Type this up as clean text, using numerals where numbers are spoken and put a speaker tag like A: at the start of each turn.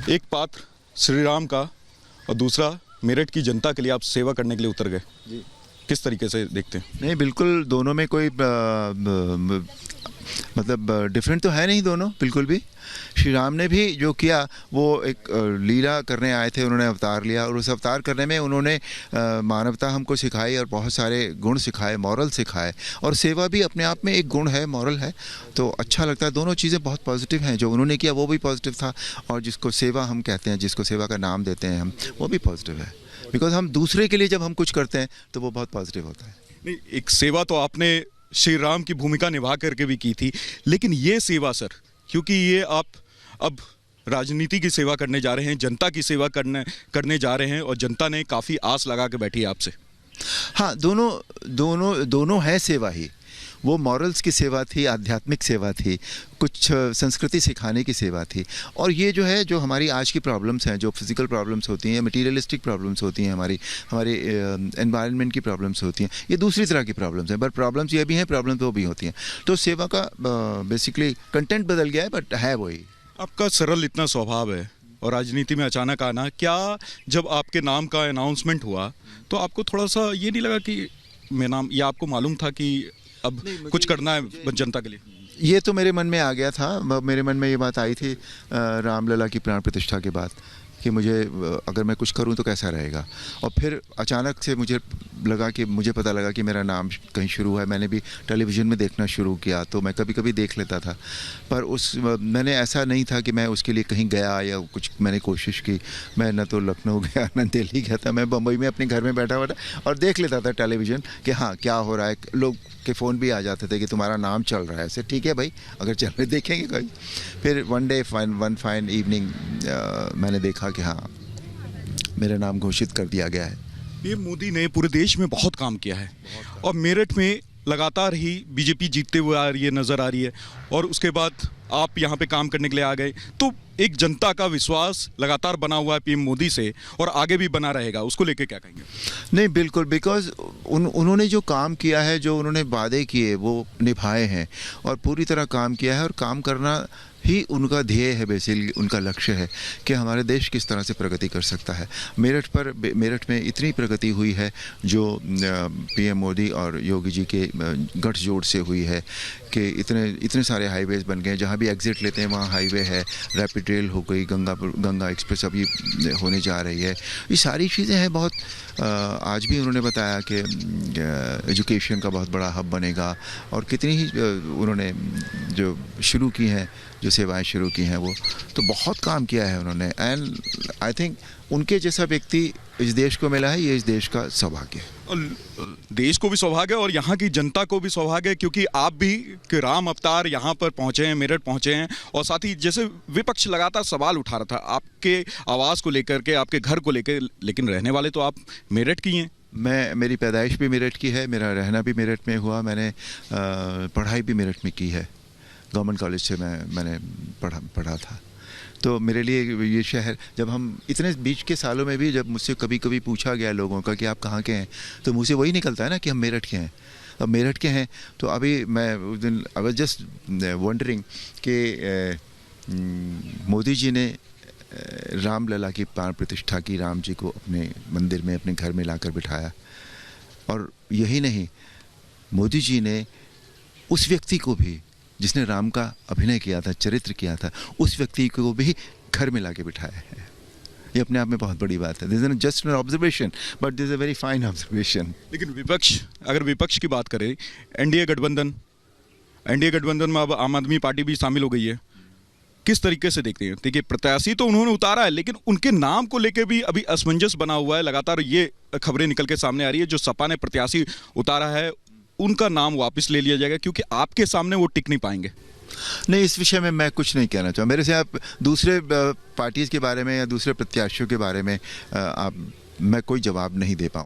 A: एक पात्र श्री राम का और दूसरा मेरठ की जनता के लिए आप सेवा करने के लिए उतर गए जी। किस तरीके से देखते हैं?
B: नहीं, बिल्कुल दोनों में कोई मतलब डिफरेंट तो है नहीं दोनों, बिल्कुल भी। श्री राम ने भी जो किया वो एक लीला करने आए थे, उन्होंने अवतार लिया और उस अवतार करने में उन्होंने मानवता हमको सिखाई और बहुत सारे गुण सिखाए, मॉरल सिखाए। और सेवा भी अपने आप में एक गुण है, मॉरल है। तो अच्छा लगता है, दोनों चीज़ें बहुत पॉजिटिव हैं। जो उन्होंने किया वो भी पॉजिटिव था और जिसको सेवा हम कहते हैं, जिसको सेवा का नाम देते हैं हम, वो भी पॉजिटिव है। बिकॉज हम दूसरे के लिए जब हम कुछ करते हैं तो वो बहुत पॉजिटिव होता है।
A: नहीं, एक सेवा तो आपने श्री राम की भूमिका निभा करके भी की थी, लेकिन ये सेवा सर, क्योंकि ये आप अब राजनीति की सेवा करने जा रहे हैं, जनता की सेवा करने जा रहे हैं और जनता ने काफ़ी आस लगा के बैठी है आपसे।
B: हाँ, दोनों है सेवा ही। वो मॉरल्स की सेवा थी, आध्यात्मिक सेवा थी, कुछ संस्कृति सिखाने की सेवा थी। और ये जो है, जो हमारी आज की प्रॉब्लम्स हैं, जो फिज़िकल प्रॉब्लम्स होती हैं, मटीरियलिस्टिक प्रॉब्लम्स होती हैं, हमारी एनवायरनमेंट की प्रॉब्लम्स होती हैं, ये दूसरी तरह की प्रॉब्लम्स हैं। बट प्रॉब्लम्स ये भी हैं, प्रॉब्लम्स वो भी होती हैं। तो सेवा का बेसिकली कंटेंट बदल गया है, बट है वही।
A: आपका सरल इतना स्वभाव है और राजनीति में अचानक आना, क्या जब आपके नाम का अनाउंसमेंट हुआ तो आपको थोड़ा सा ये नहीं लगा कि मैं नाम, या आपको मालूम था कि अब कुछ करना है जनता के लिए?
B: ये तो मेरे मन में आ गया था। मेरे मन में ये बात आई थी रामलला की प्राण प्रतिष्ठा के बाद कि मुझे अगर मैं कुछ करूं तो कैसा रहेगा। और फिर अचानक से मुझे पता लगा कि मेरा नाम कहीं शुरू है। मैंने भी टेलीविज़न में देखना शुरू किया, तो मैं कभी कभी देख लेता था, पर मैंने ऐसा नहीं था कि मैं उसके लिए कहीं गया या कुछ मैंने कोशिश की। मैं न तो लखनऊ गया न दिल्ली गया था, मैं बम्बई में अपने घर में बैठा हुआ था और देख लेता था टेलीविज़न कि हाँ क्या हो रहा है। लोग के फ़ोन भी आ जाते थे कि तुम्हारा नाम चल रहा है ऐसे। ठीक है भाई, अगर चल रहे देखेंगे कहीं। फिर वन फाइन इवनिंग मैंने देखा कि हाँ, मेरा नाम घोषित कर दिया गया है।
A: पीएम मोदी ने पूरे देश में बहुत काम किया है और मेरठ में लगातार ही बीजेपी जीतते हुए आ रही है, नज़र आ रही है, और उसके बाद आप यहाँ पे काम करने के लिए आ गए। तो एक जनता का विश्वास लगातार बना हुआ है पीएम मोदी से और आगे भी बना रहेगा, उसको लेके क्या कहेंगे?
B: नहीं, बिल्कुल, बिकॉज उन्होंने जो काम किया है, जो उन्होंने वादे किए वो निभाए हैं और पूरी तरह काम किया है। और काम करना ही उनका ध्येय है, बेसिकली उनका लक्ष्य है कि हमारे देश किस तरह से प्रगति कर सकता है। मेरठ में इतनी प्रगति हुई है जो पीएम मोदी और योगी जी के गठजोड़ से हुई है कि इतने सारे हाईवेज बन गए। जहाँ भी एग्ज़िट लेते हैं वहाँ हाईवे है, रैपिड रेल हो गई, गंगा एक्सप्रेस अभी होने जा रही है। ये सारी चीज़ें हैं बहुत। आज भी उन्होंने बताया कि एजुकेशन का बहुत बड़ा हब बनेगा और कितनी ही उन्होंने जो शुरू की हैं, जो सेवाएं शुरू की हैं, वो तो बहुत काम किया है उन्होंने। एंड आई थिंक उनके जैसा व्यक्ति इस देश को मिला है, ये इस देश का सौभाग्य है।
A: और देश को भी सौभाग्य और यहाँ की जनता को भी सौभाग्य, क्योंकि आप भी कि राम अवतार यहाँ पर पहुँचे हैं, मेरठ पहुँचे हैं। और साथ ही जैसे विपक्ष लगातार सवाल उठा रहा था आपके आवास को लेकर के, आपके घर को लेकर, लेकिन रहने वाले तो आप मेरठ की हैं।
B: मेरी पैदाइश भी मेरठ की है, मेरा रहना भी मेरठ में हुआ, मैंने पढ़ाई भी मेरठ में की है। गवर्नमेंट कॉलेज से मैंने पढ़ा था। तो मेरे लिए ये शहर, जब हम इतने बीच के सालों में भी जब मुझसे कभी कभी पूछा गया लोगों का कि आप कहाँ के हैं, तो मुझसे वही निकलता है ना कि हम मेरठ के हैं। अब मेरठ के हैं तो अभी मैं उस दिन आई वाज जस्ट वंडरिंग कि मोदी जी ने रामलला की प्राण प्रतिष्ठा की, राम जी को अपने मंदिर में, अपने घर में लाकर बिठाया। और यही नहीं, मोदी जी ने उस व्यक्ति को भी जिसने राम का अभिनय किया था, चरित्र किया था, उस व्यक्ति को भी घर में लाके बिठाया है। ये अपने आप में बहुत बड़ी बात है। This is just an observation, but this is a very fine observation.
A: लेकिन अगर विपक्ष की बात करें, एनडीए गठबंधन में अब आम आदमी पार्टी भी शामिल हो गई है। किस तरीके से देखते हैं? देखिए, प्रत्याशी तो उन्होंने उतारा है, लेकिन उनके नाम को लेके भी अभी असमंजस बना हुआ है। लगातार ये खबरें निकल के सामने आ रही है, जो सपा ने प्रत्याशी उतारा है उनका नाम वापस ले लिया जाएगा क्योंकि आपके सामने वो टिक नहीं पाएंगे।
B: नहीं, इस विषय में मैं कुछ नहीं कहना चाहूँ। मेरे से आप दूसरे पार्टीज़ के बारे में या दूसरे प्रत्याशियों के बारे में मैं कोई जवाब नहीं दे पाऊँ।